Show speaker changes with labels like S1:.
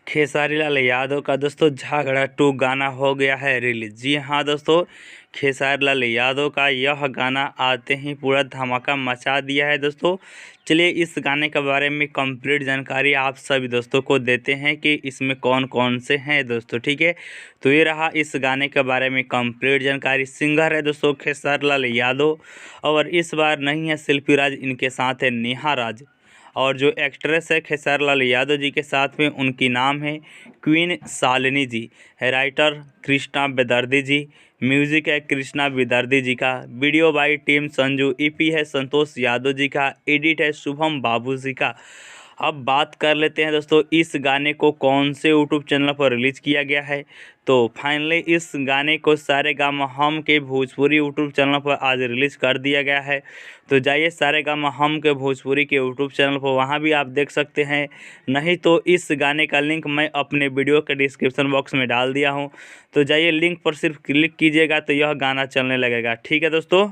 S1: खेसारी लाल यादव का दोस्तों झगड़ा 2 गाना हो गया है रिलीज। जी हाँ दोस्तों, खेसारी लाल यादव का यह गाना आते ही पूरा धमाका मचा दिया है दोस्तों। चलिए इस गाने के बारे में कंप्लीट जानकारी आप सभी दोस्तों को देते हैं कि इसमें कौन कौन से हैं दोस्तों। ठीक है, तो ये रहा इस गाने के बारे में कंप्लीट जानकारी। सिंगर है दोस्तों खेसारी लाल यादव, और इस बार नहीं है शिल्पी राज, इनके साथ है नेहा राज। और जो एक्ट्रेस है खेसारी लाल यादव जी के साथ में, उनकी नाम है क्वीन शालिनी जी। है राइटर कृष्णा बेदर्दी जी, म्यूजिक है कृष्णा बेदर्दी जी का, video by team Sanju, EP है संतोष यादव जी का, एडिट है शुभम बाबू जी का। अब बात कर लेते हैं दोस्तों इस गाने को कौन से यूट्यूब चैनल पर रिलीज किया गया है। तो फाइनली इस गाने को सारेगामा हम के भोजपुरी यूट्यूब चैनल पर आज रिलीज़ कर दिया गया है। तो जाइए सारेगामा हम के भोजपुरी के यूट्यूब चैनल पर, वहां भी आप देख सकते हैं। नहीं तो इस गाने का लिंक मैं अपने वीडियो के डिस्क्रिप्शन बॉक्स में डाल दिया हूं, तो जाइए लिंक पर सिर्फ क्लिक कीजिएगा तो यह गाना चलने लगेगा। ठीक है दोस्तों।